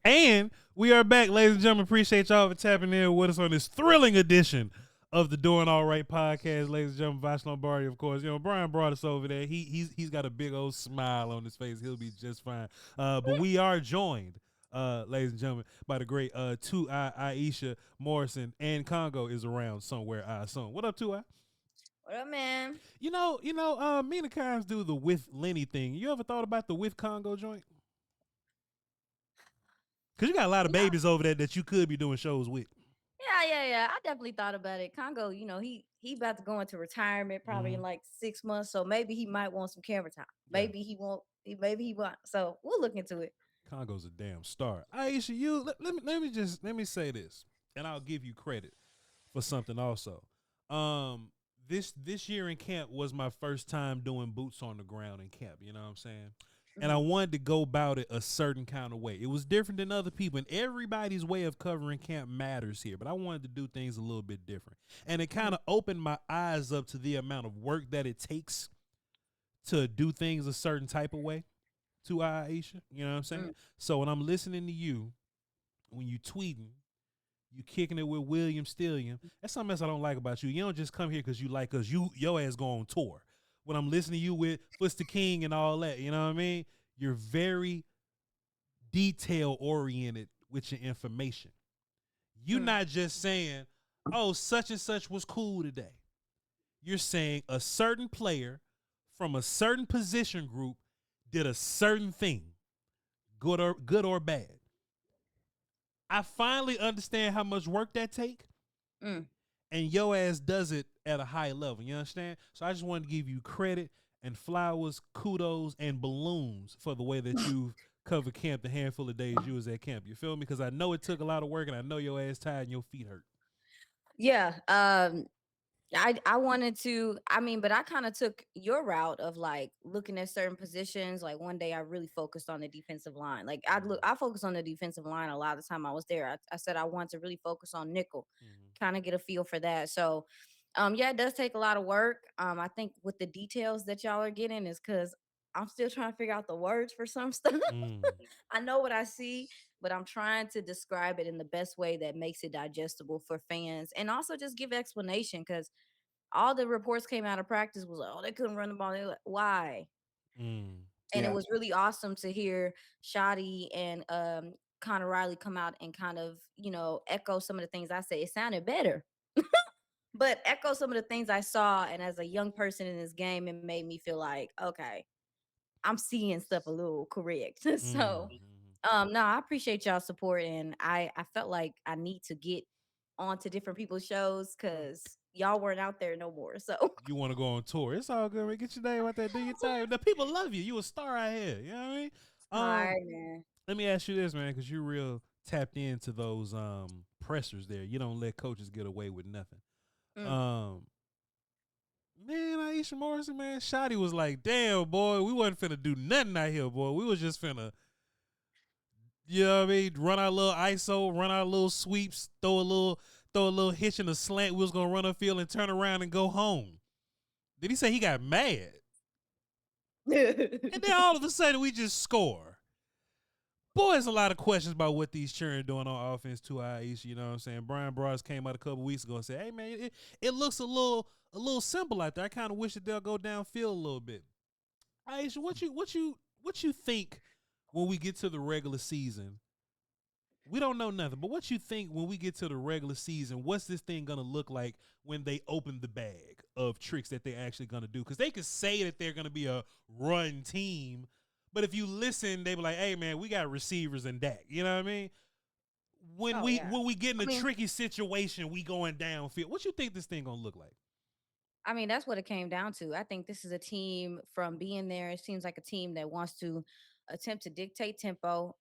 And we are back, ladies and gentlemen. Appreciate y'all for tapping in with us on this thrilling edition of the Doing All Right podcast, ladies and gentlemen. Voch Lombardi, of course. Brian brought us over there. He's got a big old smile on his face. He'll be just fine. But we are joined, ladies and gentlemen, by the great iisha Morrison, and Congo is around somewhere. I assume. What up, 2I? What up, man? Me and the Cons do the with Lenny thing. You ever thought about the with Congo joint? Because you got a lot of Yeah, babies over there that you could be doing shows with. yeah. I definitely thought about it. Congo, he about to go into retirement probably Mm-hmm. in like 6 months, so maybe he might want some camera time. Yeah. Maybe he won't. Maybe he won't. So we'll look into it. Congo's a damn star. Aisha, let me say this, and I'll give you credit for something also. This year in camp was my first time doing boots on the ground in camp. You know what I'm saying? And I Mhm. wanted to go about it a certain kind of way. It was different than other people, and everybody's way of covering camp matters here. But I wanted to do things a little bit different, and it kind of opened my eyes up to the amount of work that it takes to do things a certain type of way to Aisha. You know what I'm saying? Mm. So when I'm listening to you, when you tweeting, you kicking it with William Stillion, that's something else I don't like about you. You don't just come here because you like us. Your ass go on tour. When I'm listening to you with Foot's King and all that, you know what I mean? You're very detail oriented with your information. You're Mm. not just saying, oh, such and such was cool today. You're saying a certain player from a certain position group did a certain thing, good or bad. I finally understand how much work that take, Mm. and your ass does it at a high level. You understand? So I just wanted to give you credit and flowers, kudos, and balloons for the way that you've covered camp the handful of days you was at camp. You feel me? Because I know it took a lot of work, and I know your ass tired and your feet hurt. Yeah. I wanted to. I mean, but I kind of took your route of like looking at certain positions. Like one day, I really focused on the defensive line. Like I focused on the defensive line a lot of the time I was there. I said I want to really focus on nickel, Mm-hmm. kind of get a feel for that. So, yeah, it does take a lot of work. I think with the details that y'all are getting is because I'm still trying to figure out the words for some stuff. Mm. I know what I see, but I'm trying to describe it in the best way that makes it digestible for fans, and also just give explanation because all the reports came out of practice was like, oh, they couldn't run the ball. They like, why? Mm. And it Yeah. was really awesome to hear Shoddy and Connor Riley come out and kind of, echo some of the things I say. It sounded better, but echo some of the things I saw. And as a young person in this game, it made me feel like, okay, I'm seeing stuff a little correct. So, Mm. no, I appreciate y'all support, and I felt like I need to get onto different people's shows because y'all weren't out there no more. So. You want to go on tour? It's all good, man. Get your name out there, do your thing. The people love you. You a star out here. You know what I mean? All Um, right, man. Let me ask you this, man, because you're real tapped into those pressers there. You don't let coaches get away with nothing. Mm. Um, Man, Aisha Morrison, man, Shotty was like, damn, boy, we wasn't finna do nothing out here, boy. We was just finna, you know what I mean, run our little ISO, run our little sweeps, throw a little hitch in the slant. We was gonna run a field and turn around and go home. Did he say he got mad? And then all of a sudden we just score. Boy, there's a lot of questions about what these children doing on offense to Aisha. You know what I'm saying? Bryan Broaddus came out a couple weeks ago and said, "Hey man, it looks a little simple out there. I kind of wish that they'll go downfield a little bit." Aisha, what you think when we get to the regular season? We don't know nothing, but what you think when we get to the regular season? What's this thing gonna look like when they open the bag of tricks that they're actually gonna do? Because they could say that they're gonna be a run team, but if you listen, they be like, "Hey man, we got receivers and Dak." You know what I mean? When Oh we yeah. when we get in I a mean, tricky situation, we going downfield. What you think this thing gonna look like? that's what it came down to. I think this is a team from being there. It seems like a team that wants to attempt to dictate tempo.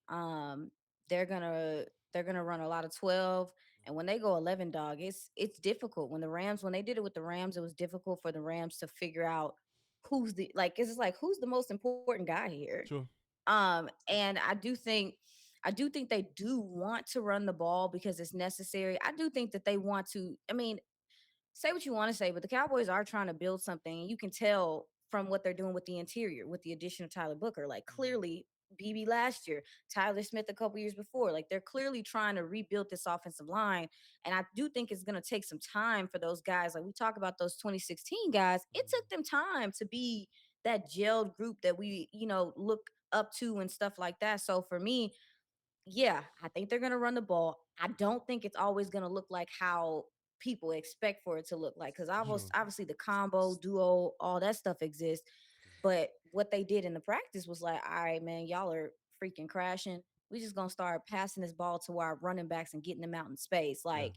They're gonna they're gonna run a lot of 12, and when they go 11, dog, it's difficult. When they did it with the Rams, it was difficult for the Rams to figure out who's the like. It's just like who's the most important guy here. Sure. And I do think they do want to run the ball because it's necessary. I do think that they want to. I mean, say what you want to say, but the Cowboys are trying to build something. And you can tell from what they're doing with the interior, with the addition of Tyler Booker. Like Mhm. clearly, BB last year, Tyler Smith a couple years before. Like they're clearly trying to rebuild this offensive line. And I do think it's going to take some time for those guys. Like we talk about those 2016 guys, it took them time to be that gelled group that we, look up to and stuff like that. So for me, yeah, I think they're going to run the ball. I don't think it's always going to look like how people expect for it to look like, because Sure. obviously the combo, duo, all that stuff exists. But what they did in the practice was like, all right, man, y'all are freaking crashing. We just gonna start passing this ball to our running backs and getting them out in space. Yeah. Like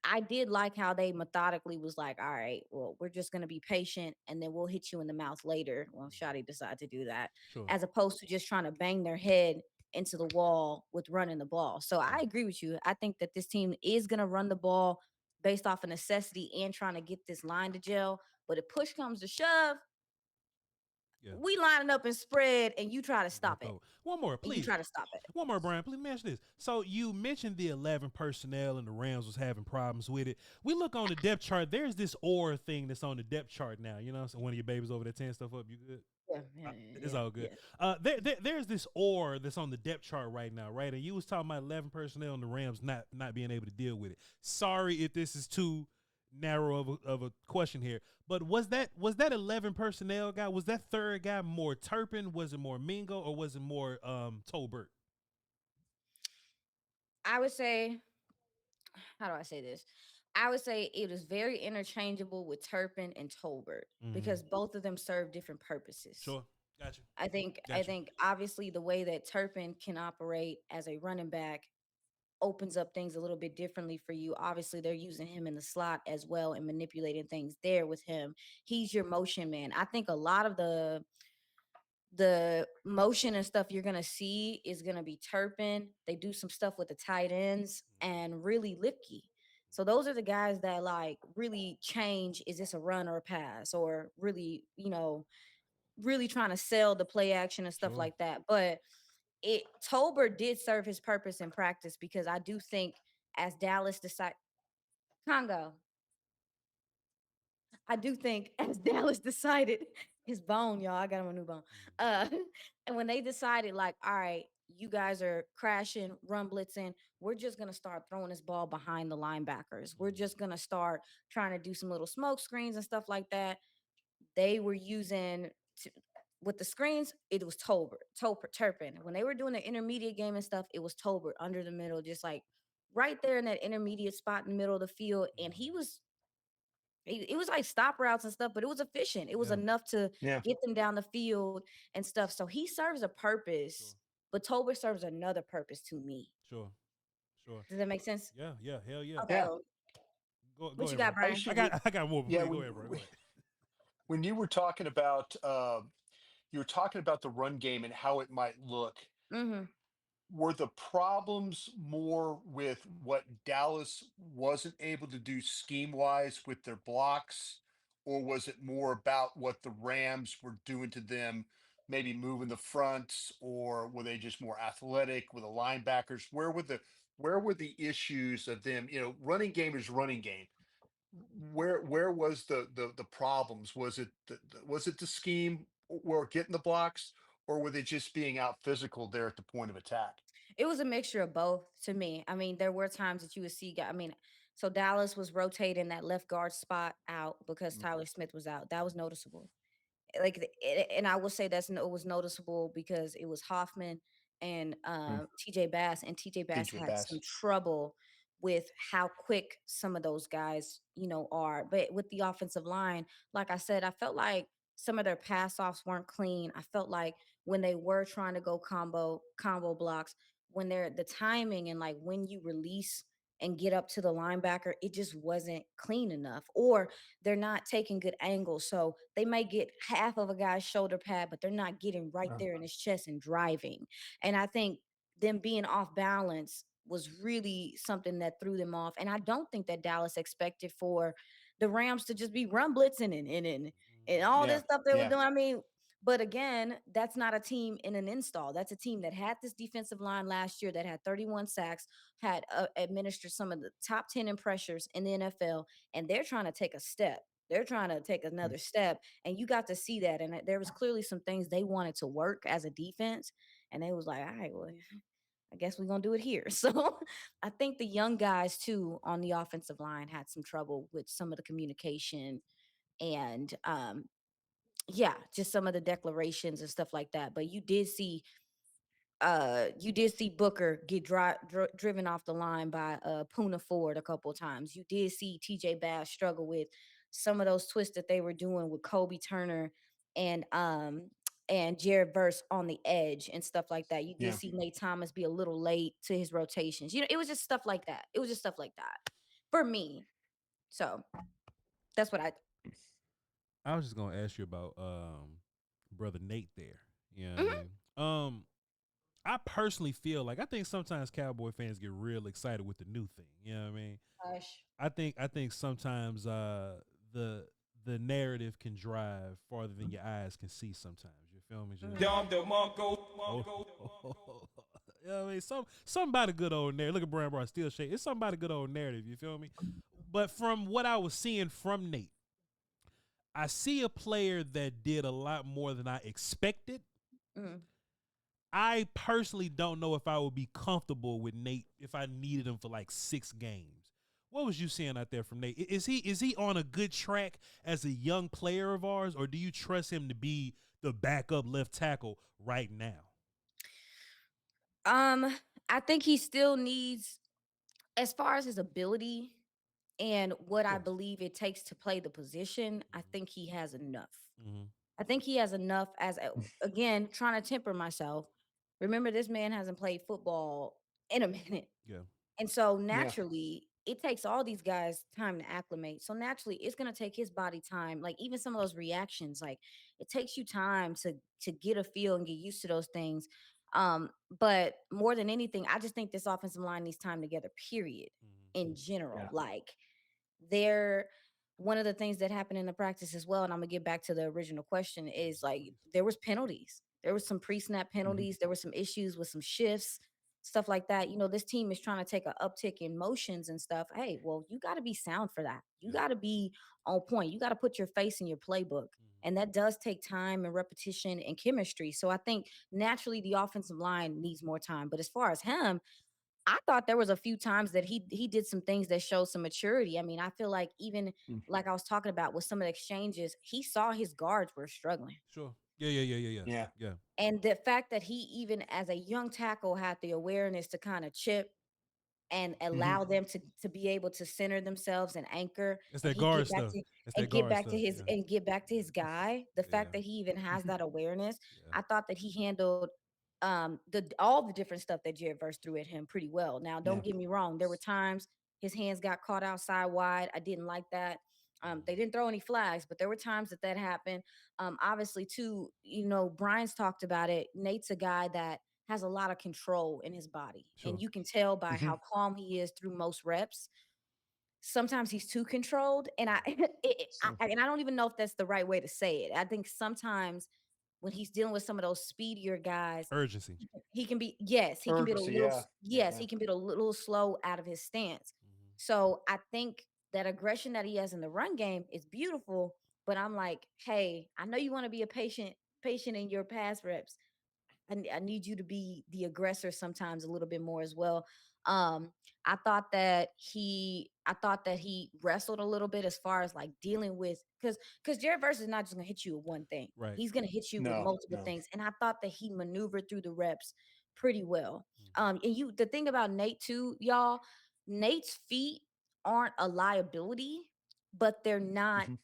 I did like how they methodically was like, all right, well, we're just gonna be patient and then we'll hit you in the mouth later. Well, Shotty decided to do that, Sure. as opposed to just trying to bang their head into the wall with running the ball. So I agree with you. I think that this team is gonna run the ball based off of necessity and trying to get this line to gel. But if push comes to shove, Yeah. we lining up and spread and you try to Go stop it. through. One more, And you please. try to stop it. One more, Brian. Please mention this. So you mentioned the 11 personnel and the Rams was having problems with it. We look on the depth chart. There's this or thing that's on the depth chart now. You know, so one of your babies over there tearing stuff up. You good? Yeah, yeah, It's yeah, all good. yeah. There's this or that's on the depth chart right now, right? And you was talking about 11 personnel and the Rams not being able to deal with it. Sorry if this is too narrow of a question here, but was that 11 personnel guy? Was that third guy more Turpin? Was it more Mingo, or was it more Tolbert? I would say, how do I say this? I would say it was very interchangeable with Turpin and Tolbert Mm-hmm. because both of them serve different purposes. Sure, gotcha, I gotcha. think obviously the way that Turpin can operate as a running back opens up things a little bit differently for you. Obviously, they're using him in the slot as well and manipulating things there with him. He's your motion man. I think a lot of the motion and stuff you're gonna see is gonna be Turpin. They do some stuff with the tight ends and really Lipke. So those are the guys that like really change. Is this a run or a pass? Or really, really trying to sell the play action and stuff Sure. like that. But it Tolbert did serve his purpose in practice because I do think as Dallas decide Congo, I do think as Dallas decided his bone, y'all, I got him a new bone. Uh, and when they decided, like, all right, you guys are crashing, run blitzing, we're just gonna start throwing this ball behind the linebackers. We're just gonna start trying to do some little smoke screens and stuff like that. They were using to, with the screens, it was Turpin. When they were doing the intermediate game and stuff, it was Tolbert under the middle, just like right there in that intermediate spot in the middle of the field. And it was like stop routes and stuff, but it was efficient. It was Yeah. enough to Yeah. get them down the field and stuff. So he serves a Sure. purpose, but Tolbert serves another purpose to me. Sure. Sure. Does that make sense? Yeah. Yeah. Hell yeah. Okay. Yeah. Well, Go what you ahead, bro. got, Brian? Aisha, I got more. yeah, Go ahead, bro. Go ahead. when you were talking about the run game and how it might look, Mm-hmm. were the problems more with what Dallas wasn't able to do scheme wise with their blocks, or was it more about what the Rams were doing to them, maybe moving the fronts, or were they just more athletic with the linebackers? Where were the issues of them? Running game is running game. Where was the problems? Was it the scheme or getting the blocks, or were they just being out physical there at the point of attack? It was a mixture of both to me. I mean, there were times that you would see, I mean, so Dallas was rotating that left guard spot out because Mm, Tyler Smith was out. That was noticeable. And I will say it was noticeable because it was Hoffman and mm. TJ Bass, and TJ Bass TJ had some Bass. trouble with how quick some of those guys, are. But with the offensive line, like I said, I felt like some of their pass offs weren't clean. I felt like when they were trying to go combo blocks, when they're the timing and like when you release and get up to the linebacker, it just wasn't clean enough. Or they're not taking good angles. So they might get half of a guy's shoulder pad, but they're not getting right Uh, there in his chest and driving. And I think them being off balance was really something that threw them off. And I don't think that Dallas expected for the Rams to just be run blitzing and all yeah, this stuff they were yeah. doing. I mean, but again, that's not a team in an install. That's a team that had this defensive line last year that had 31 sacks, had administered some of the top 10 in pressures in the NFL, and they're trying to take a step. They're trying to take Mm, another step, and you got to see that. And there was clearly some things they wanted to work as a defense. And they was like, all right, well, I guess we're gonna do it here. So I think the young guys too on the offensive line had some trouble with some of the communication and yeah, just some of the declarations and stuff like that. But you did see Booker get driven off the line by Puna Ford a couple of times. You did see TJ Bass struggle with some of those twists that they were doing with Kobe Turner and Jared Verse on the edge and stuff like that. You did Yeah. see Nate Thomas be a little late to his rotations. You know, it was just stuff like that. It was just stuff like that for me. So that's what I. I was just gonna ask you about brother Nate there. You know what I Mhm. mean? I personally feel like I think sometimes Cowboy fans get real excited with the new thing. You know what I mean? Gosh. I think sometimes the the narrative can drive farther than your eyes can see sometimes. You feel me? Just Mhm. you know what I mean? Something about a good old narrative. Look at Brian Brown still shake. It's something about a good old narrative, you feel me? But from what I was seeing from Nate, I see a player that did a lot more than I expected. Mhm. I personally don't know if I would be comfortable with Nate if I needed him for like 6 games. What was you seeing out there from Nate? Is he on a good track as a young player of ours, or do you trust him to be the backup left tackle right now? Um, I think he still needs, as far as his ability and what Of I course. believe it takes to play the position, I think he has enough. Mm-hmm. I think he has enough again, trying to temper myself. Remember, this man hasn't played football in a minute. Yeah. And so Yeah. naturally, it takes all these guys time to acclimate. So naturally, it's gonna take his body time. Like even some of those reactions, like it takes you time to get a feel and get used to those things. But more than anything, I just think this offensive line needs time together, period, Mm-hmm. in general. Yeah. Like there one of the things that happened in the practice as well, and I'm gonna get back to the original question, is like Please. there was penalties. There was some pre-snap Mhm. penalties. There were some issues with some shifts, stuff like that. You know, this team is trying to take an uptick in motions and stuff. Hey, well, you got to be sound for that. You Yeah. got to be on point. You got to put your face in your playbook. And that does take time and repetition and chemistry. So I think naturally the offensive line needs more time. But as far as him, I thought there was a few times that he did some things that showed some maturity. I mean, I feel like even Mm. like I was talking about with some of the exchanges, he saw his guards were struggling. Sure. Yeah. Yeah. Yeah. Yeah. Yeah. Yeah. Yeah. And the fact that he even as a young tackle had the awareness to kind of chip and Mhm. allow them to be able to center themselves and anchor It's and that he guard stuff. It's that guard stuff. Yeah. get back to his guy. The Yeah. fact that he even has Mhm. that awareness, Yeah. I thought that he handled the all the different stuff that Jared Verse threw at him pretty well. Now Yeah. don't get me wrong, there were times his hands got caught outside wide. I didn't like that. They didn't throw any flags, but there were times that that happened. Obviously too, you know, Brian's talked about it. Nate's a guy that has a lot of control in his body. And Sure. you can tell by Mhm. how calm he is through most reps. Sometimes he's too controlled. And So and I don't even know if that's the right way to say it. I think sometimes when he's dealing with some of those speedier guys, Urgency. he can be, yes, he can be a urgency. little, Yeah. yes, Yeah. he can be a little slow out of his stance. So I think that aggression that he has in the run game is beautiful. But I'm like, hey, I know you want to be a patient in your pass reps. I need you to be the aggressor sometimes a little bit more as well. Um, I thought that he wrestled a little bit as far as like dealing with because Jared Verse is not just gonna hit you with one thing. Right. He's gonna hit you with No. multiple No. things. And I thought that he maneuvered through the reps pretty well. Mhm. And the thing about Nate too, y'all, Nate's feet aren't a liability, but they're not Mhm.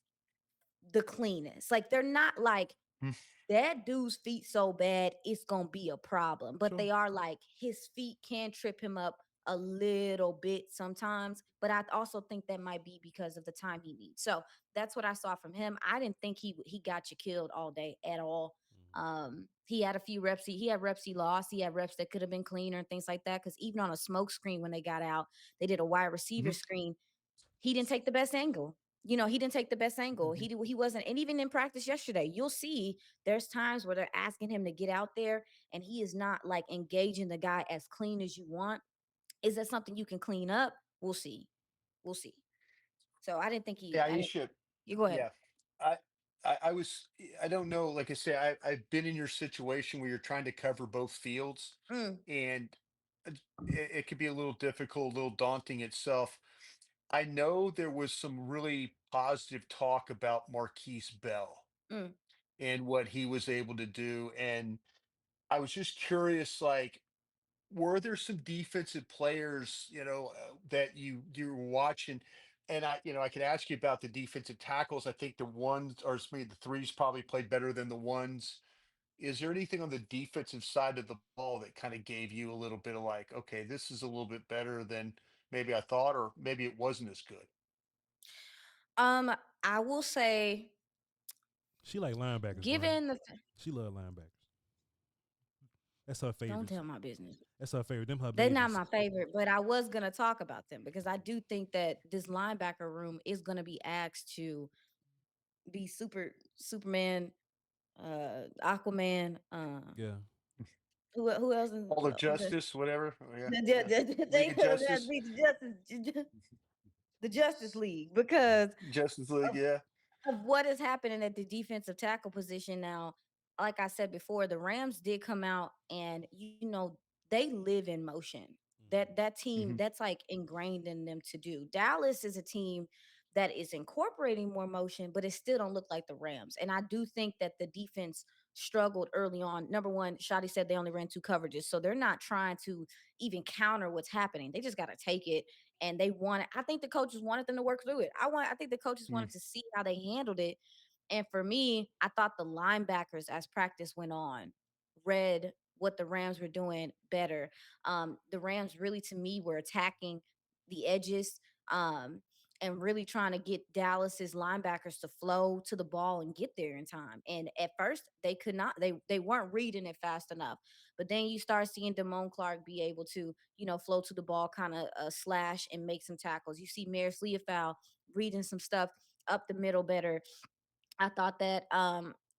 the cleanest. Like they're not like Mm. that dude's feet so bad it's gonna be a problem, but Sure. they are like his feet can trip him up a little bit sometimes, but I also think that might be because of the time he needs. So that's what I saw from him. I didn't think he got you killed all day at all. He had a few reps, he had reps he lost, he had reps that could have been cleaner and things like that, because even on a smoke screen when they got out, they did a wide receiver Mhm. screen. He didn't take the best angle. You know, he didn't take the best angle. Mhm. He wasn't, and even in practice yesterday, you'll see there's times where they're asking him to get out there and he is not like engaging the guy as clean as you want. Is that something you can clean up? We'll see. We'll see. So I didn't think he Yeah. I You didn't should. you go ahead. Yeah. I I was I don't know. Like I say, I've been in your situation where you're trying to cover both fields, Mm, and it could be a little difficult, a little daunting itself. I know there was some really positive talk about Marquise Bell mm. and what he was able to do, and I was just curious, like, were there some defensive players, that you were watching? And I could ask you about the defensive tackles. I think the ones, or maybe the threes, probably played better than the ones. Is there anything on the defensive side of the ball that kind of gave you a little bit of like, okay, this is a little bit better than maybe I thought, or maybe it wasn't as good? Um, I will say, She like linebackers, Brian. given the She love linebackers. That's her don't favorites. tell my business. That's her favorite. Them her They're not babies. my favorite, but I was gonna talk about them because I do think that this linebacker room is gonna be asked to be Superman, Aquaman, Yeah. who else is All of justice, whatever. Oh, yeah, yeah. League they of could have Justice, be the Justice League because Justice League. Yeah. of what is happening at the defensive tackle position now. Like I said before, the Rams did come out and they live in motion. That team Hmm. that's like ingrained in them to do. Dallas is a team that is incorporating more motion, but it still don't look like the Rams. And I do think that the defense struggled early on. Number one, Shotty said they only ran two coverages, so they're not trying to even counter what's happening. They just got to take it and they wanted I think the coaches wanted them to work through it. I think the coaches Mm. wanted to see how they handled it. And for me, I thought the linebackers as practice went on read what the Rams were doing better. The Rams really to me were attacking the edges and really trying to get Dallas's linebackers to flow to the ball and get there in time. And at first they could not they weren't reading it fast enough. But then you start seeing Damone Clark be able to, flow to the ball, kind of slash and make some tackles. You see Maris Leofow reading some stuff up the middle better. I thought that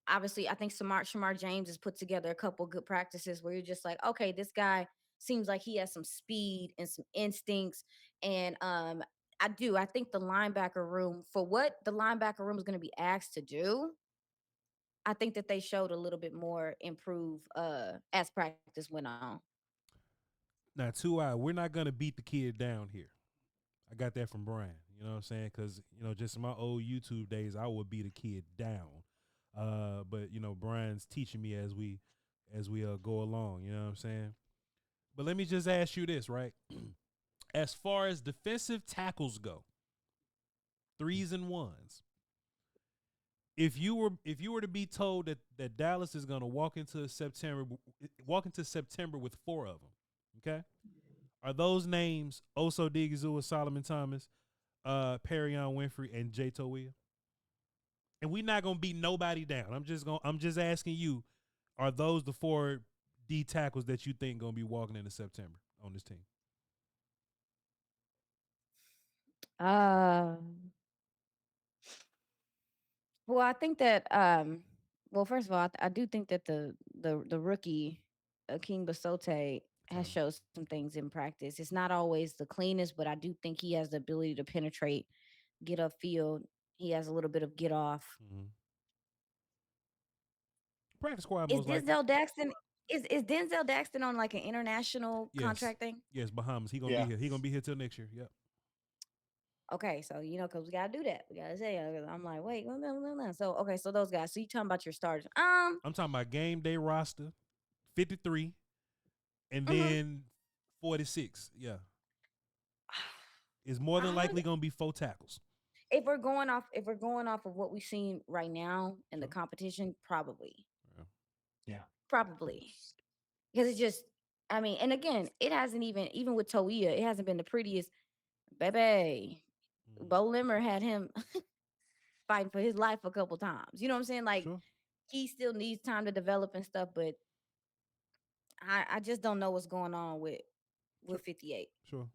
obviously I think Shamar James has put together a couple good practices where you're just like, okay, this guy seems like he has some speed and some instincts. And I think the linebacker room, for what the linebacker room is going to be asked to do, I think that they showed a little bit more improve as practice went on. Now, we're not gonna beat the kid down here. I got that from Brian. You know what I'm saying? Because just in my old YouTube days, I would beat a kid down. But Brian's teaching me as we go along. You know what I'm saying? But let me just ask you this, right? As far as defensive tackles go, threes and ones. If you were to be told that Dallas is gonna walk into September with four of them, okay? Are those names Oso Digizua, Solomon Thomas, Perion Winfrey, and Jay Toia? And we're not gonna beat nobody down. I'm just asking you, are those the four D tackles that you think gonna be walking into September on this team? Uh, well, I think that well, first of all, I do think that the rookie King Basote has Okay. showed some things in practice. It's not always the cleanest, but I do think he has the ability to penetrate, get upfield. He has a little bit of get off. Mm-hmm. Practice squad Is most likely. Denzel Daxton is Denzel Daxton on like an international Yes. contract thing? Yes, Bahamas. He gonna be Yeah. here. He gonna be here till next year. Yep. Okay, so because we gotta do that. We gotta say. I'm like, wait, no. So okay, so those guys. So you talking about your starters? I'm talking about game day roster, 53, and Mhm. then 46. Yeah. It's more than I likely gonna be four tackles. if we're going off of what we've seen right now in the Sure. competition, probably, Yeah. Yeah. probably, because it's just, I mean, and again, it hasn't even with Toia, it hasn't been the prettiest. Baby, Mhm. Bo Limmer had him fighting for his life a couple times. You know what I'm saying? Like Sure. he still needs time to develop and stuff, but I just don't know what's going on Sure. with 58. Sure.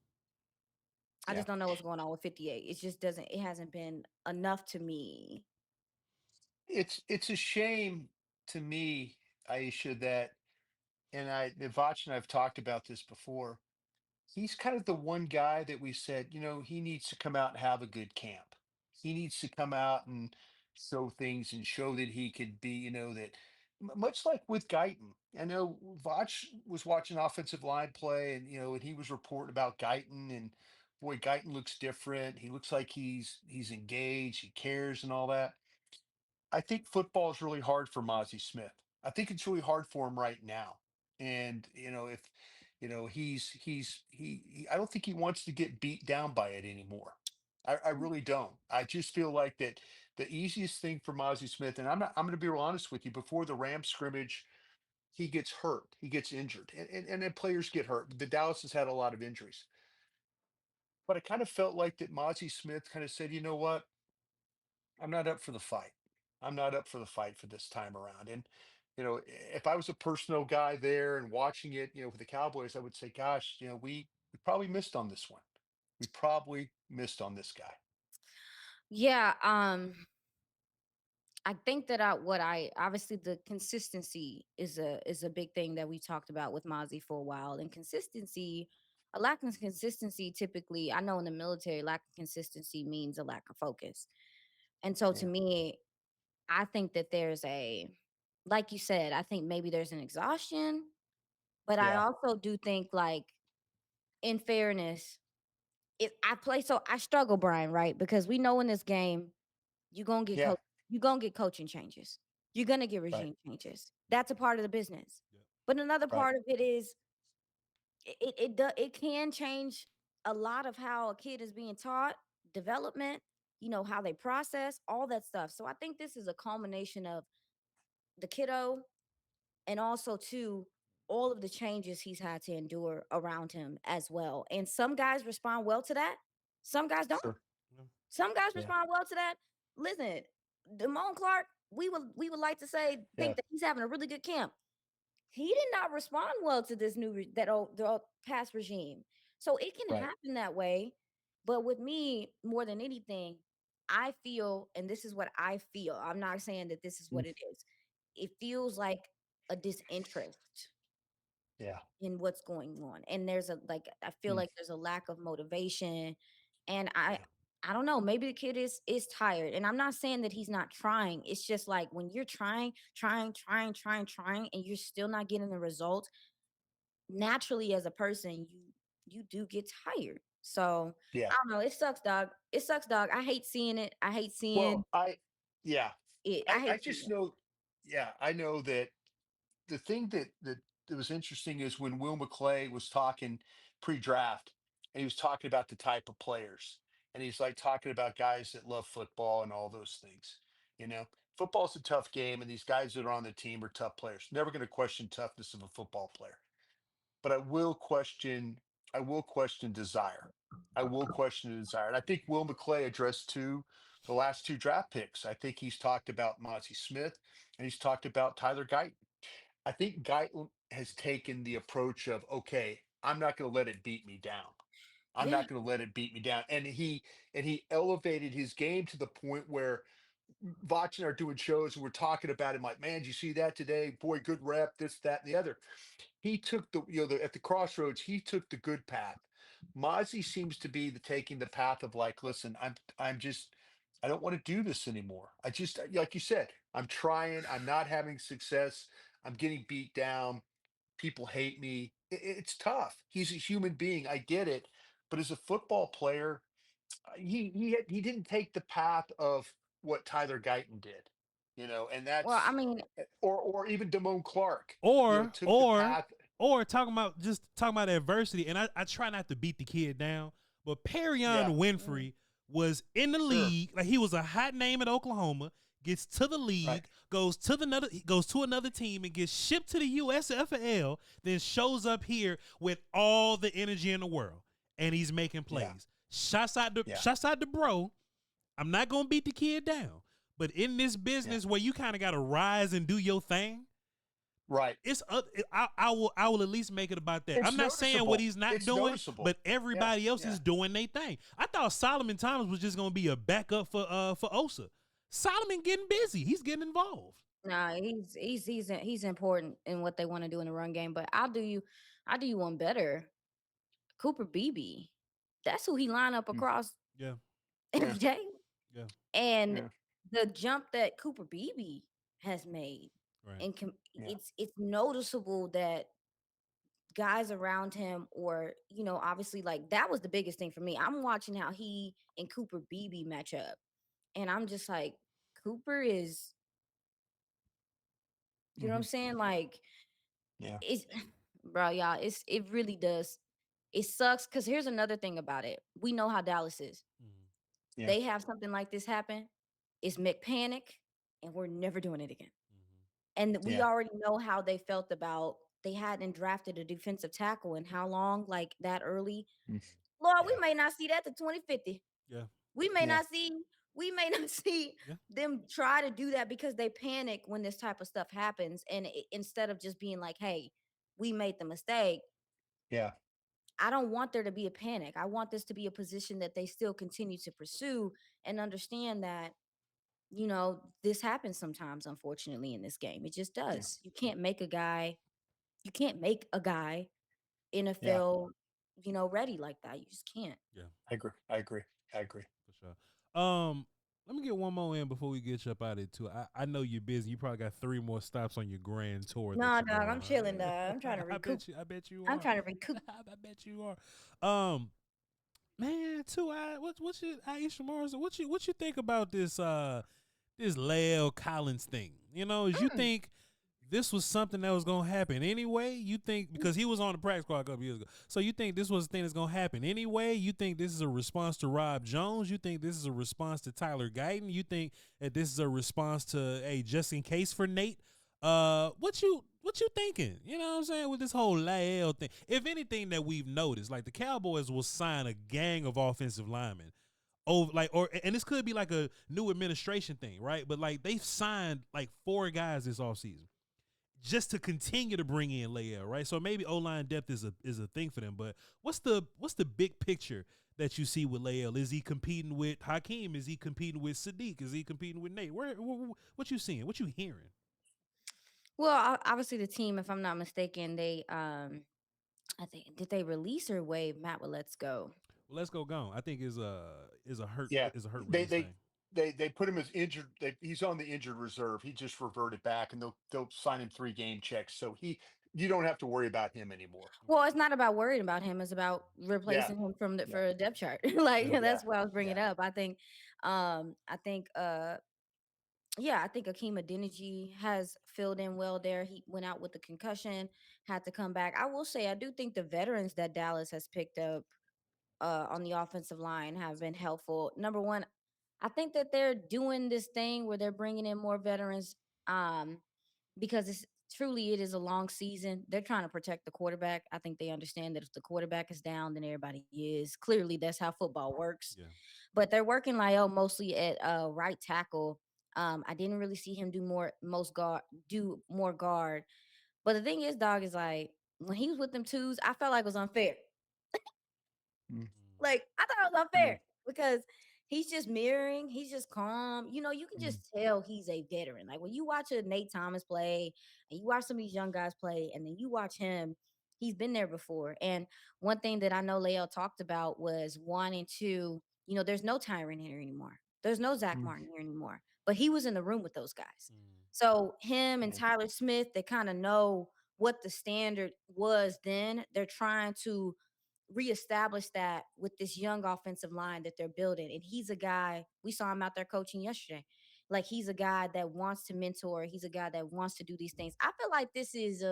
I Yeah. just don't know what's going on with 58. It just doesn't. It hasn't been enough to me. It's a shame to me, Aisha, that, and Voch and I've talked about this before. He's kind of the one guy that we said, he needs to come out and have a good camp. He needs to come out and show things and show that he could be, that much like with Guyton. I know Voch was watching offensive line play, and and he was reporting about Guyton, and boy, Guyton looks different. He looks like he's engaged, he cares, and all that. I think football is really hard for Mozzie Smith. I think it's really hard for him right now. And if I don't think he wants to get beat down by it anymore. I really don't. I just feel like that the easiest thing for Mozzie Smith, and I'm gonna be real honest with you, before the Rams scrimmage, he gets hurt, he gets injured, and then players get hurt. The Dallas has had a lot of injuries. But I kind of felt like that Mozzie Smith kind of said, you know what? I'm not up for the fight. I'm not up for the fight for this time around. And if I was a personal guy there and watching it, with the Cowboys, I would say, gosh, we probably missed on this one. We probably missed on this guy. Yeah, I think that I obviously the consistency is a big thing that we talked about with Mozzie for a while. And consistency, a lack of consistency typically, I know in the military, lack of consistency means a lack of focus. And so to Yeah. me, I think that there's a, like you said, I think maybe there's an exhaustion, but I Yeah. also do think, like, in fairness, so I struggle, Brian, right? Because we know in this game, you're gonna get Yeah. you're gonna get coaching changes. You're gonna get Right. regime changes. That's a part of the business. Yeah. But another Right. part of it is it can change a lot of how a kid is being taught, development, how they process, all that stuff. So I think this is a culmination of the kiddo, and also too all of the changes he's had to endure around him as well. And some guys respond well to that, some guys don't. Sure. Yeah. Some guys Yeah. respond well to that. Listen, Damone Clark, we would like to say Yeah. think that he's having a really good camp. He did not respond well to this that old the old past regime. So it can Right. happen that way. But with me, more than anything, I feel, and this is what I feel. I'm not saying that this is Mm. what it is. It feels like a disinterest Yeah. in what's going on. And there's a, like, I feel Mm. like there's a lack of motivation. And I Yeah. I don't know, maybe the kid is tired. And I'm not saying that he's not trying. It's just like when you're trying, and you're still not getting the results, naturally as a person, you do get tired. So Yeah. I don't know. It sucks, dog. It sucks, dog. I hate seeing it. I hate seeing Well, yeah. it. I I hate seeing just it. know. Yeah, I know that the thing that was interesting is when Will McClay was talking pre-draft, and he was talking about the type of players, and he's like talking about guys that love football and all those things. You know, Football's a tough game, and these guys that are on the team are tough players. Never going to question toughness of a football player, but I will question desire. I will question the desire. And I think Will McClay addressed the last two draft picks. I think he's talked about Mozzie Smith, and he's talked about Tyler Guyton. I think Guyton has taken the approach of, okay, I'm not going to let it beat me down. I'm Yeah. not going to let it beat me down. And he elevated his game to the point where Voch and I are doing shows and we're talking about him like, man, did you see that today? Boy, good rep, this, that, and the other. He took at the crossroads, he took the good path. Mozzie seems to be taking the path of like, listen, I'm just I don't want to do this anymore. I just like you said, I'm trying, I'm not having success, I'm getting beat down, people hate me. It's tough. He's a human being. I get it. But as a football player, he didn't take the path of what Tyler Guyton did, and Well, I that's mean, or even Damone Clark, Or took the or path. or talking about adversity, and I try not to beat the kid down, but Yeah, Perion mm, Winfrey was in the sure, league, like he was a hot name at Oklahoma, gets to the right, league, goes to another team and gets shipped to the USFL, then shows up here with all the energy in the world, and he's making yeah, plays. yeah, Shots out to bro. I'm not gonna beat the kid down, but in this yeah, business where you kind of gotta rise and do your thing, right. I will at least make it about that. It's I'm not saying what noticeable. he's not It's doing, noticeable. but Yeah, everybody else yeah, is doing their thing. I thought Solomon Thomas was just gonna be a backup for Osa. Solomon getting busy. He's getting involved. nah, he's important in what they want to do in the run game. But I'll do you one better. Cooper Beebe. That's who he line up mm, across Yeah, yeah, every day. yeah. And yeah, the jump that Cooper Beebe has made, Right. and Yeah. it's noticeable that guys around him, or obviously, like, that was the biggest thing for me. I'm watching how he and Cooper Beebe match up, and I'm just like, Cooper is, you know what I'm Hmm. saying? Like, Yeah. it's bro, y'all, it really does. It sucks because here's another thing about it. We know how Dallas is. Mm-hmm. Yeah. They have something like this happen, it's McPanic, and we're never doing it again. And we Yeah. already know how they felt about, they hadn't drafted a defensive tackle in how long, like that early. Mm. Lord, we Yeah. may not see that to 2050. Yeah. We may Yeah. not see, we may not see Yeah. them try to do that because they panic when this type of stuff happens. And instead of just being like, hey, we made the mistake, Yeah. I don't want there to be a panic. I want this to be a position that they still continue to pursue and understand that, this happens sometimes, unfortunately, in this game. It just Yeah. does. You can't make a guy Yeah. NFL, ready like that. You just can't. Yeah. I agree. I agree. I agree. For sure. Let me get one more in before we get you up out of it too. I know you're busy. You probably got 3 more stops on your grand tour that No, you're dog, going I'm chilling, on. dog. I'm trying to I recoup. bet you. I bet you I'm are. trying to recoup. I bet you are. Man, too. What's your Aisha Morrison? What you think about this Lael Collins thing? Is you Mm, think this was something that was gonna happen anyway? You think because he was on the practice squad a couple years ago, so you think this was a thing that's gonna happen anyway? You think this is a response to Rob Jones? You think this is a response to Tyler Guyton? You think that this is a response to just in case for Nate? What you thinking? You know what I'm saying with this whole Lael thing? If anything that we've noticed, like the Cowboys will sign a gang of offensive linemen over and this could be like a new administration thing, right? But like they've signed like 4 guys this offseason just to continue to bring in Lael, right? So maybe O line depth is a thing for them. But what's the big picture that you see with Lael? Is he competing with Hakeem? Is he competing with Sadiq? Is he competing with Nate? What you seeing? What you hearing? well, obviously the team, if I'm not mistaken, they I think, did they release or waive Matt with Let's Go? Well, let's go gone. I think is a hurt Yeah. is a hurt They release they thing. they put him as injured. He's on the injured reserve. He just reverted back, and they'll sign him 3 game checks. So you don't have to worry about him anymore. Well, it's not about worrying about him. It's about Yeah. replacing him from the Yeah. for a depth chart. Like, Yeah. Yeah. that's why I was bringing Yeah. up. I think Akeem Adeniji has filled in well there. He went out with the concussion, had to come back. I will say, I do think the veterans that Dallas has picked up on the offensive line have been helpful. Number one, I think that they're doing this thing where they're bringing in more veterans um, because it is a long season. They're trying to protect the quarterback. I think they understand that if the quarterback is down, then everybody is. Clearly, that's how football works. Yeah. But they're working Lyle mostly at right tackle. I didn't really see him do more guard. But the thing is, dog, is like when he was with them twos, I felt like it was unfair. Mm. Like, I thought it was Mm. unfair because he's just mirroring, he's just calm. You can Mm. just tell he's a veteran. Like when you watch a Nate Thomas play and you watch some of these young guys play, and then you watch him, he's been there before. And one thing that I know Lael talked about was wanting to, there's no Tyron here anymore. There's no Zach Mm. Martin here anymore. But he was in the room with those guys. Mm. So him and Yeah. Tyler Smith, they kind of know what the standard was then. They're trying to reestablish that with this young offensive line that they're building. And he's a guy, we saw him out there coaching yesterday. Like he's a guy that wants to mentor. He's a guy that wants to do these things. I feel like this is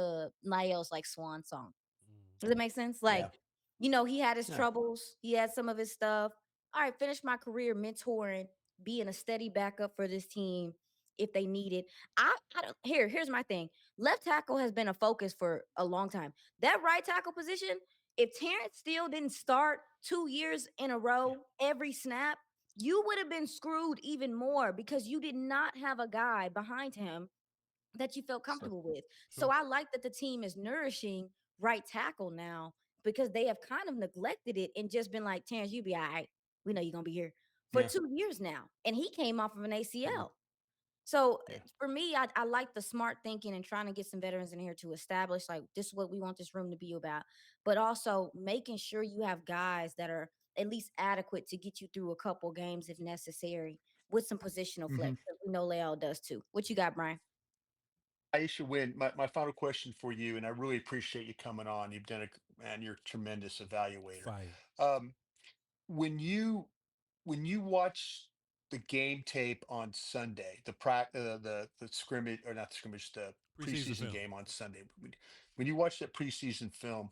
Niall's like swan song. Mm. Does it make sense? Like, Yeah. he had his Yeah. troubles. He had some of his stuff. All right, finish my career mentoring, being a steady backup for this team if they need it. I don't here's my thing. Left tackle has been a focus for a long time. That right tackle position, if Terrence Steele didn't start 2 years in a row every snap, you would have been screwed even more because you did not have a guy behind him that you felt So comfortable with. So True. I like that the team is nourishing right tackle now because they have kind of neglected it and just been like, Terrence, you be all right. We know you're gonna be here for yeah. 2 years now. And he came off of an Mm. ACL. So Yeah. for me, I like the smart thinking and trying to get some veterans in here to establish like this is what we want this room to be about, but also making sure you have guys that are at least adequate to get you through a couple games if necessary. with some positional Hmm. flex. 'Cause we know Leal does too. What you got, Brian? Aisha Win, my final question for you, and I really appreciate you coming on. You've done man, you're a tremendous evaluator. Fire. Um, when you when you watch the game tape on Sunday, the scrimmage, or not the scrimmage, the Preseason preseason film. game on Sunday, when you watch that preseason film,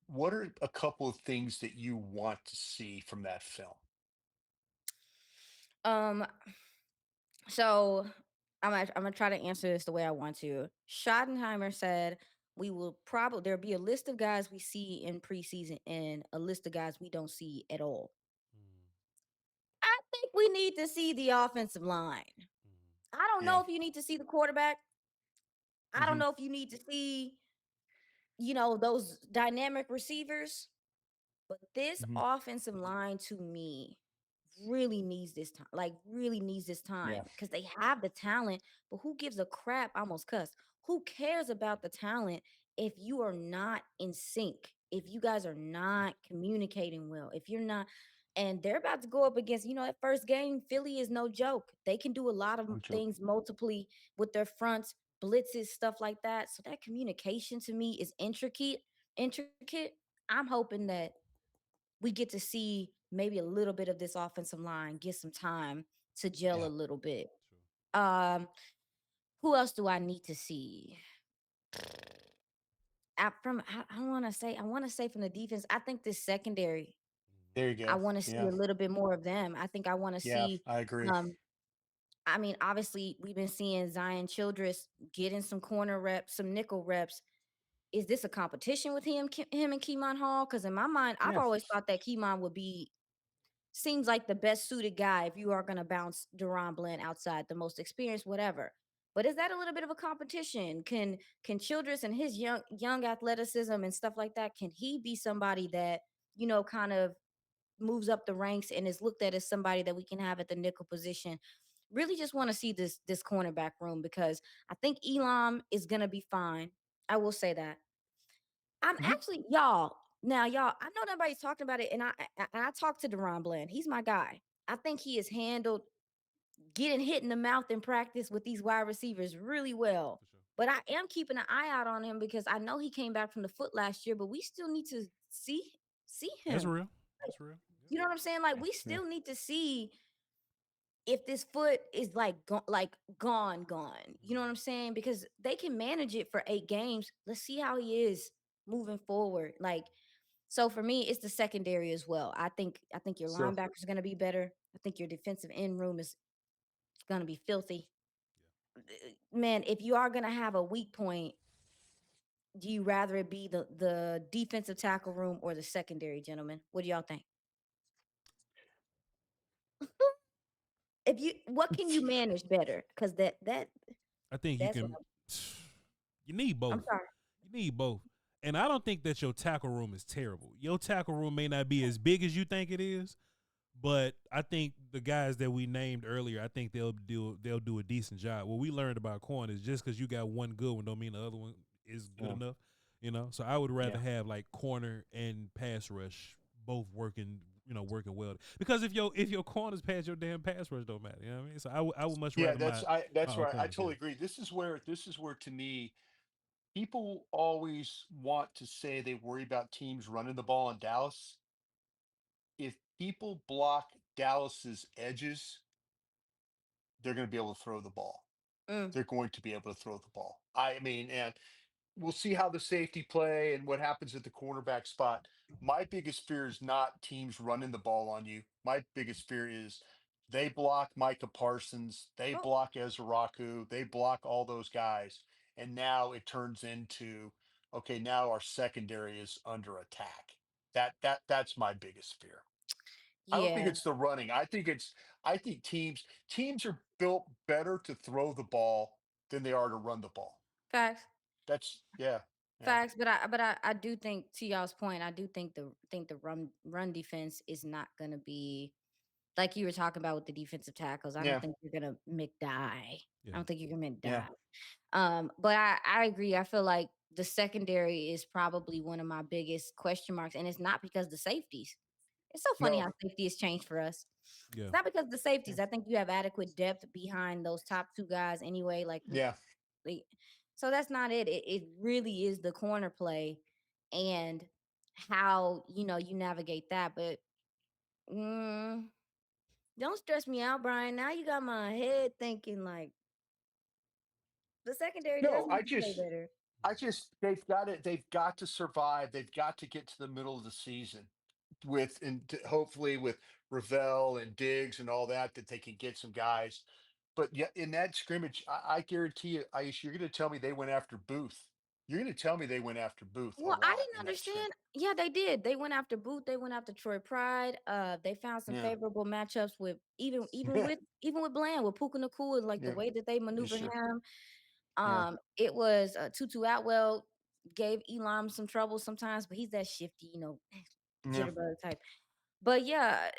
what are a couple of things that you want to see from that film? Um, so I'm gonna try to answer this the way I want to. Schottenheimer said we will probably there'll be a list of guys we see in preseason and a list of guys we don't see at all. Mm, I think we need to see the offensive line. mm, I don't know Yeah. if you need to see the quarterback. I don't Hmm. know if you need to see, those dynamic receivers. But this Hmm. offensive line to me really needs this time, like really needs this time Yeah. because they have the talent, but who gives a crap? I almost cuss. Who cares about the talent if you are not in sync? If you guys are not communicating well, if you're not, and they're about to go up against, that first game, Philly is no joke. They can do a lot of No joke. things multiply with their fronts, blitzes, stuff like that. So that communication to me is intricate. I'm hoping that we get to see maybe a little bit of this offensive line get some time to gel a Yeah. little bit. true. Um, who else do I need to see? I want to say from the defense. I think this secondary. Mm, There you I go. want to see Yeah. a little bit more of them. I think I want to Yeah. see. I agree. Um, I mean, obviously, we've been seeing Zion Childress getting some corner reps, some nickel reps. Is this a competition with him and Keemon Hall? Because in my mind, I've Yeah. always thought that Keemon would be seems like the best suited guy if you are going to bounce Deron Bland outside, the most experienced, whatever. But is that a little bit of a competition? Can Childress and his young athleticism and stuff like that, can he be somebody that, kind of moves up the ranks and is looked at as somebody that we can have at the nickel position? Really just want to see this cornerback room because I think Elam is gonna be fine. I will say that. I'm Mhm. actually y'all. Now, y'all, I know nobody's talking about it, and I talked to Deron Bland. He's my guy. I think he has handled getting hit in the mouth in practice with these wide receivers really well. for sure. But I am keeping an eye out on him because I know he came back from the foot last year, but we still need to see That's him. real. That's real. Yeah. You know what I'm saying? Like Yeah. we Yeah. still need to see if this foot is like gone. You know what I'm Mm, saying? Because they can manage it for 8 games. Let's see how he is moving forward. Like so for me, it's the secondary as well. I think your So linebackers are going to be better. I think your defensive end room is going to be filthy. yeah. Man, if you are going to have a weak point, do you rather it be the defensive tackle room or the secondary, gentlemen? What do y'all think? If you what can you manage better? Cuz I think you that's what can. You need I'm both. sorry. You need both. And I don't think that your tackle room is terrible. Your tackle room may not be as big as you think it is, but I think the guys that we named earlier, I think they'll do a decent job. What we learned about corn is just because you got one good one don't mean the other one is good yeah. enough. So I would rather Yeah. have like corner and pass rush both working well. Because if your corners pass, your damn pass rush don't matter. You know what I mean? So I would much Yeah, rather my that's all right. I corners. Yeah. totally agree. This is where to me, people always want to say they worry about teams running the ball in Dallas. If people block Dallas's edges, they're going to be able to throw the ball. Mm, They're going to be able to throw the ball. I mean, and we'll see how the safety play and what happens at the cornerback spot. My biggest fear is not teams running the ball on you. My biggest fear is they block Micah Parsons, they oh, block Ezraku, they block all those guys, and now it turns into okay. Now our secondary is under attack. That's my biggest fear. I don't think yeah, it's the running. I think teams are built better to throw the ball than they are to run the ball. facts. That's yeah, yeah, Facts, but I do think to y'all's point, I do think the run defense is not going to be like you were talking about with the defensive tackles. I don't yeah, think you're going to McDie. I Yeah. don't think you're going to yeah. McDie. But I agree. I feel like the secondary is probably one of my biggest question marks, and it's not because the safeties. It's so funny No. how safety has changed for us. Yeah. It's not because of the safeties. I think you have adequate depth behind those top two guys anyway. Yeah. So that's not it. It really is the corner play and how you navigate that. But don't stress me out, Brian. Now you got my head thinking like the secondary does No, need to play better. they've got to survive. They've got to get to the middle of the season hopefully with Ravel and Diggs and all that they can get some guys. But yeah, in that scrimmage, I guarantee you, Aish, you're going to tell me they went after Booth. You're going to tell me they went after Booth a Well, I lot didn't in that scrimmage. understand. Yeah, they did. They went after Booth. They went after Troy Pride. They found some Yeah. favorable matchups with Yeah. even with Bland with Puka Nakua, like the Yeah. way that they Yeah. maneuvered Sure. him. Yeah. It was Tutu Atwell gave Elam some trouble sometimes, but he's that shifty, Yeah. jitterbug type. But yeah,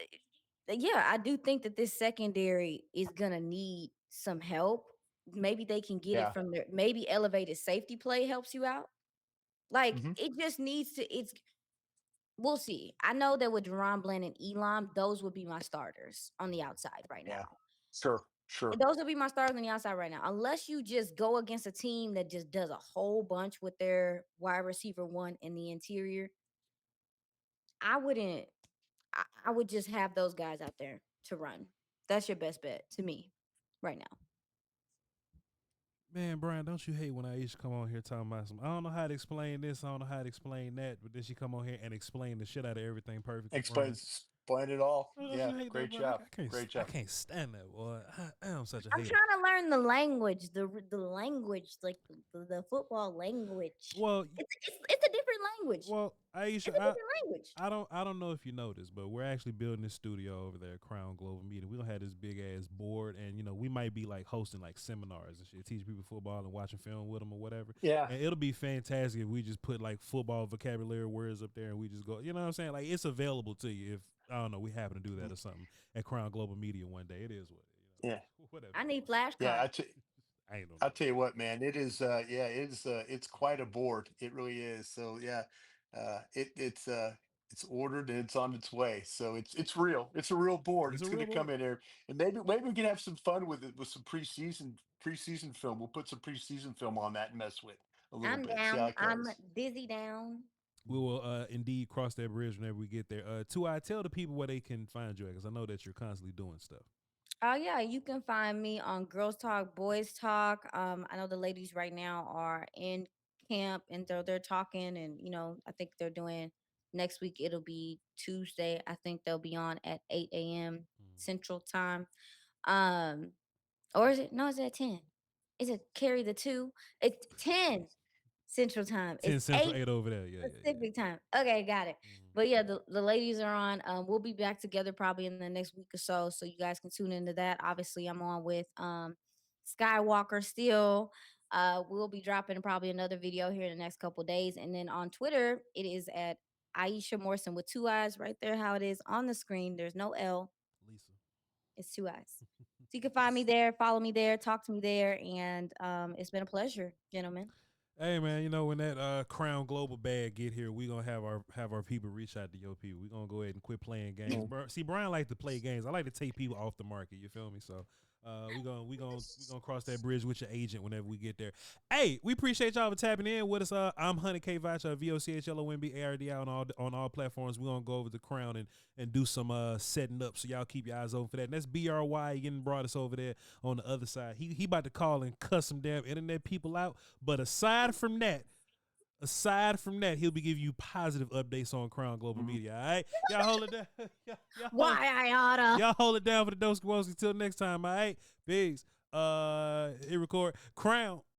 I do think that this secondary is gonna need some help. Maybe they can get it Yeah. from maybe elevated safety play helps you out. Like Hmm. it just needs to. We'll see. I know that with Deron Bland and Elam, those would be my starters on the outside right Yeah. now. Sure. Sure. Those would be my starters on the outside right now. Unless you just go against a team that just does a whole bunch with their wide receiver one in the interior, I wouldn't. I would just have those guys out there to run. That's your best bet to me right now. Man, Brian, don't you hate when Aisha come on here talking about some? I don't know how to explain this. I don't know how to explain that. But then she come on here and explain the shit out of everything perfectly. Explain it all. Don't Yeah. you hate that, Great bro? job. I can't. Great I job. can't stand that, boy. I am such a I'm hater. trying to learn the language, the language, like the football language. Well, It's a different language. well, It's a Aisha, different language. I don't know if you know this, but we're actually building this studio over there at Crown Global Media. We're gonna have this big ass board, and we might be like hosting like seminars and shit, teach people football and watching film with them or whatever. Yeah. And it'll be fantastic if we just put like football vocabulary words up there and we just go, you know what I'm saying? Like it's available to you if I don't know, we happen to do that or something at Crown Global Media one day. It is what Yeah. whatever. I need Yeah. flashcards. I ain't no I'll tell you what, man, it is yeah, it's quite a board. It really is. So yeah, it's ordered and it's on its way. So it's real. It's a real board. It's It's a gonna real come board. in there. And maybe we can have some fun with it with some preseason film. We'll put some preseason film on that and mess with a little I'm bit. See how down. it I'm goes. dizzy down. We will indeed cross that bridge whenever we get there. I tell the people where they can find you at because I know that you're constantly doing stuff. Oh yeah, you can find me on Girls Talk, Boys Talk. I know the ladies right now are in camp and they're talking, and I think they're doing next week. It'll be Tuesday. I think they'll be on at 8 a.m. Central Time. Um, or is it no? Is it at 10? Is it carry the two? It's 10 Central Time. 10 It's Central, 8 8 over there. Yeah, yeah, Pacific time. Okay, got it. yeah. But yeah, the ladies are on. We'll be back together probably in the next week or so you guys can tune into that. Obviously, I'm on with Skywalker still. We'll be dropping probably another video here in the next couple days. And then on Twitter, it is at Aisha Morrison with 2 eyes right there, how it is on the screen. There's no L. Lisa. It's 2 eyes. So you can find me there, follow me there, talk to me there, and it's been a pleasure, gentlemen. Hey man, when that Crown Global bag get here, we gonna have our people reach out to your people. We gonna go ahead and quit playing games. See, Brian like to play games. I like to take people off the market. You feel me? So we gonna cross that bridge with your agent whenever we get there. Hey, we appreciate y'all for tapping in with us. I'm Honey K Voch, VOCHLOMBARDI on all platforms. We gonna go over the Crown and do some setting up. So y'all keep your eyes open for that. And that's BRY getting Broaddus over there on the other side. He about to call and cuss some damn internet people out. But aside from that, he'll be giving you positive updates on Crown Global Media. All right, y'all hold it down. Why I oughta? Y'all hold it down for the Doski Woski. Till next time. All right, peace. Hit record. Crown.